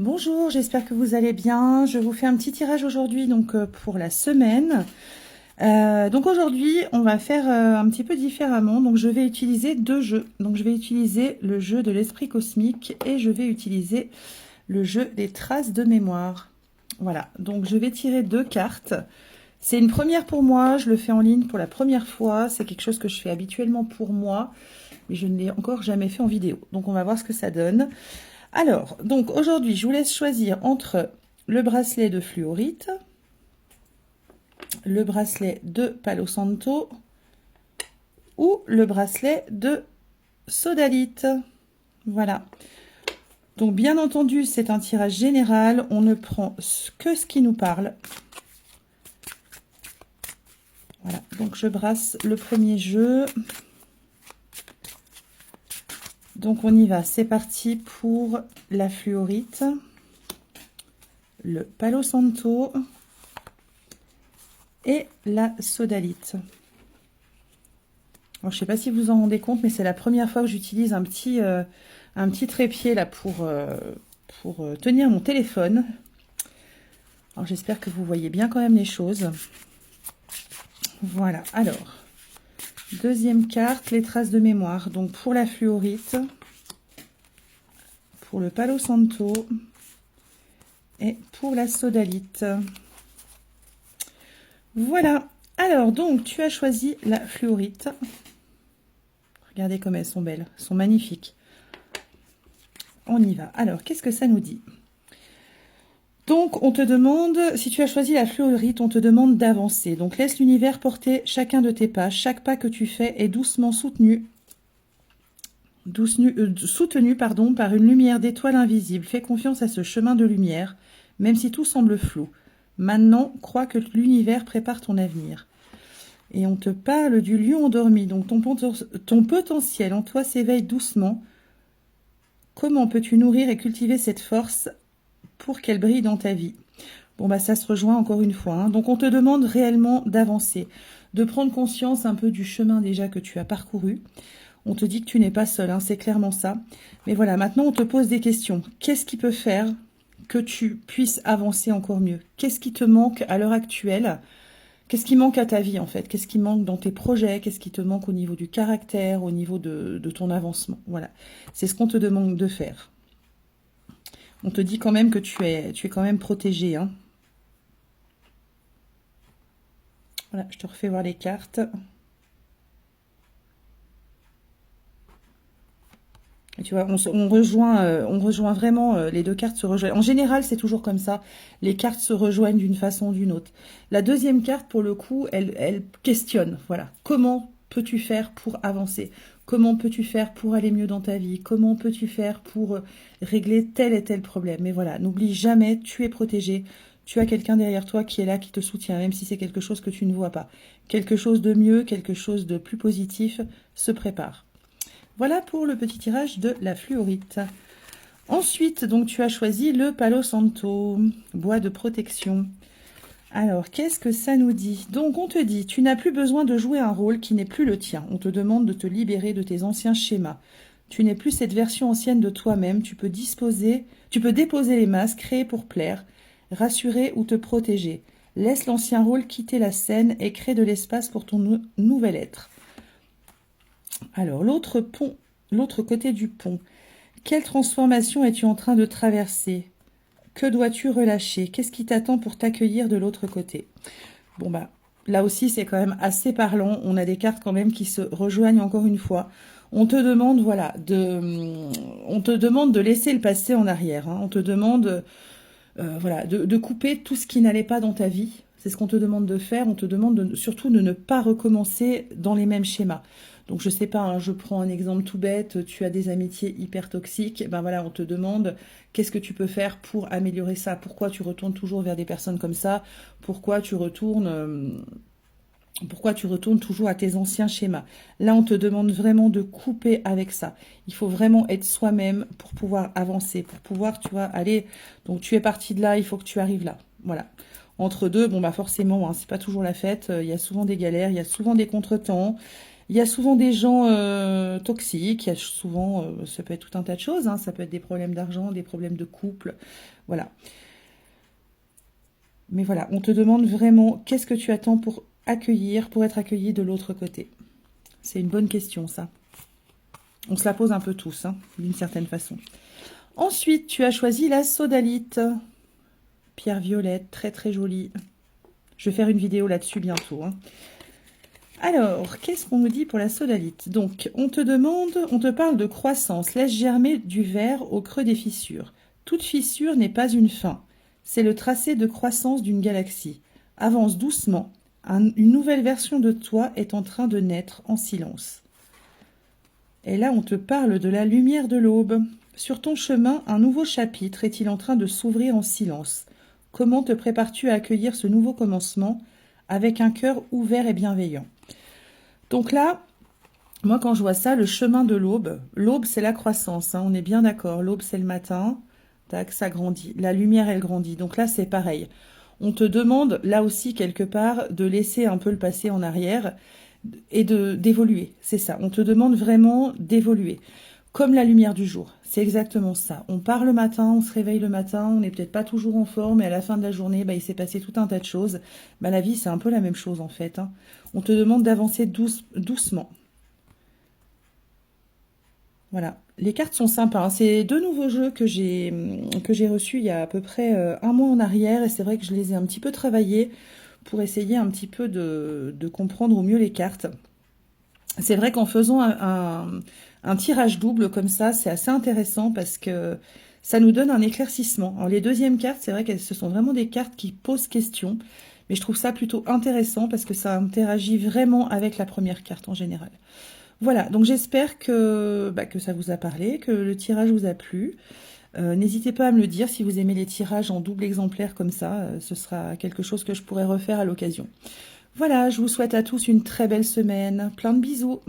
Bonjour, j'espère que vous allez bien. Je vous fais un petit tirage aujourd'hui donc pour la semaine. Donc aujourd'hui, on va faire un petit peu différemment. Donc je vais utiliser deux jeux. Donc je vais utiliser le jeu de l'esprit cosmique et je vais utiliser le jeu des traces de mémoire. Voilà, donc je vais tirer deux cartes. C'est une première pour moi, je le fais en ligne pour la première fois. C'est quelque chose que je fais habituellement pour moi, mais je ne l'ai encore jamais fait en vidéo. Donc on va voir ce que ça donne. Alors, donc aujourd'hui, je vous laisse choisir entre le bracelet de fluorite, le bracelet de Palo Santo ou le bracelet de sodalite. Voilà. Donc bien entendu, c'est un tirage général. On ne prend que ce qui nous parle. Voilà. Donc je brasse le premier jeu. Donc on y va. C'est parti pour la fluorite, le Palo Santo et la sodalite. Alors, je ne sais pas si vous en rendez compte, mais c'est la première fois que j'utilise un petit trépied là pour tenir mon téléphone. Alors j'espère que vous voyez bien quand même les choses. Voilà, alors, deuxième carte, les traces de mémoire. Donc pour la fluorite, pour le Palo Santo et pour la sodalite. Voilà, alors donc tu as choisi la fluorite. Regardez comme elles sont belles, elles sont magnifiques. On y va. Alors, qu'est-ce que ça nous dit? Donc, on te demande, si tu as choisi la fluorite, on te demande d'avancer. Donc, laisse l'univers porter chacun de tes pas. Chaque pas que tu fais est doucement soutenu par une lumière d'étoile invisible. Fais confiance à ce chemin de lumière, même si tout semble flou. Maintenant, crois que l'univers prépare ton avenir. Et on te parle du lion endormi. Donc, ton potentiel en toi s'éveille doucement. Comment peux-tu nourrir et cultiver cette force pour qu'elle brille dans ta vie? Bon, bah ça se rejoint encore une fois. Donc, on te demande réellement d'avancer, de prendre conscience un peu du chemin déjà que tu as parcouru. On te dit que tu n'es pas seul, c'est clairement ça. Mais voilà, maintenant, on te pose des questions. Qu'est-ce qui peut faire que tu puisses avancer encore mieux? Qu'est-ce qui te manque à l'heure actuelle? Qu'est-ce qui manque à ta vie, en fait? Qu'est-ce qui manque dans tes projets? Qu'est-ce qui te manque au niveau du caractère, au niveau de ton avancement? Voilà, c'est ce qu'on te demande de faire. On te dit quand même que tu es quand même protégé. Voilà, je te refais voir les cartes. Et tu vois, on rejoint vraiment, les deux cartes se rejoignent. En général, c'est toujours comme ça. Les cartes se rejoignent d'une façon ou d'une autre. La deuxième carte, pour le coup, elle questionne. Voilà. Comment peux-tu faire pour avancer? Comment peux-tu faire pour aller mieux dans ta vie? Comment peux-tu faire pour régler tel et tel problème? Mais voilà, n'oublie jamais, tu es protégé. Tu as quelqu'un derrière toi qui est là, qui te soutient, même si c'est quelque chose que tu ne vois pas. Quelque chose de mieux, quelque chose de plus positif se prépare. Voilà pour le petit tirage de la fluorite. Ensuite, donc tu as choisi le Palo Santo, bois de protection. Alors, qu'est-ce que ça nous dit? Donc, on te dit, tu n'as plus besoin de jouer un rôle qui n'est plus le tien. On te demande de te libérer de tes anciens schémas. Tu n'es plus cette version ancienne de toi-même. Tu peux déposer les masques créés pour plaire, rassurer ou te protéger. Laisse l'ancien rôle quitter la scène et crée de l'espace pour ton nouvel être. Alors, l'autre côté du pont. Quelle transformation es-tu en train de traverser? Que dois-tu relâcher? Qu'est-ce qui t'attend pour t'accueillir de l'autre côté? Bon, bah, là aussi, c'est quand même assez parlant. On a des cartes quand même qui se rejoignent encore une fois. On te demande, voilà, de laisser le passé en arrière. On te demande, voilà, de couper tout ce qui n'allait pas dans ta vie. C'est ce qu'on te demande de faire. On te demande surtout de ne pas recommencer dans les mêmes schémas. Donc, je sais pas, je prends un exemple tout bête, tu as des amitiés hyper toxiques, ben voilà, on te demande qu'est-ce que tu peux faire pour améliorer ça? Pourquoi tu retournes toujours vers des personnes comme ça? Pourquoi tu retournes toujours à tes anciens schémas? Là, on te demande vraiment de couper avec ça. Il faut vraiment être soi-même pour pouvoir avancer, pour pouvoir, tu vois, aller. Donc, tu es parti de là, il faut que tu arrives là. Voilà. Entre deux, bon, bah forcément, c'est pas toujours la fête. Il y a souvent des galères, il y a souvent des contretemps. Il y a souvent des gens toxiques, il y a souvent, ça peut être tout un tas de choses, hein, ça peut être des problèmes d'argent, des problèmes de couple, voilà. Mais voilà, on te demande vraiment qu'est-ce que tu attends pour accueillir, pour être accueilli de l'autre côté. C'est une bonne question, ça. On se la pose un peu tous, hein, d'une certaine façon. Ensuite, tu as choisi la sodalite. Pierre violette, très très jolie. Je vais faire une vidéo là-dessus bientôt, hein. Alors, qu'est-ce qu'on nous dit pour la sodalite? Donc, on te parle de croissance. Laisse germer du verre au creux des fissures. Toute fissure n'est pas une fin. C'est le tracé de croissance d'une galaxie. Avance doucement. Une nouvelle version de toi est en train de naître en silence. Et là, on te parle de la lumière de l'aube. Sur ton chemin, un nouveau chapitre est-il en train de s'ouvrir en silence? Comment te prépares-tu à accueillir ce nouveau commencement avec un cœur ouvert et bienveillant? Donc là, moi quand je vois ça, le chemin de l'aube c'est la croissance, hein, on est bien d'accord, l'aube c'est le matin, tac, ça grandit, la lumière elle grandit, donc là c'est pareil. On te demande là aussi quelque part de laisser un peu le passé en arrière et d'évoluer, c'est ça, on te demande vraiment d'évoluer. Comme la lumière du jour, c'est exactement ça. On part le matin, on se réveille le matin, on n'est peut-être pas toujours en forme, et à la fin de la journée, bah, il s'est passé tout un tas de choses. Bah, la vie, c'est un peu la même chose en fait, hein. On te demande d'avancer doucement. Voilà, les cartes sont sympas, hein. C'est deux nouveaux jeux que j'ai reçus il y a à peu près un mois en arrière, et c'est vrai que je les ai un petit peu travaillés pour essayer un petit peu de comprendre au mieux les cartes. C'est vrai qu'en faisant un tirage double comme ça, c'est assez intéressant parce que ça nous donne un éclaircissement. Alors les deuxièmes cartes, c'est vrai qu'elles ce sont vraiment des cartes qui posent question, mais je trouve ça plutôt intéressant parce que ça interagit vraiment avec la première carte en général. Voilà, donc j'espère que ça vous a parlé, que le tirage vous a plu. N'hésitez pas à me le dire si vous aimez les tirages en double exemplaire comme ça, ce sera quelque chose que je pourrais refaire à l'occasion. Voilà, je vous souhaite à tous une très belle semaine. Plein de bisous.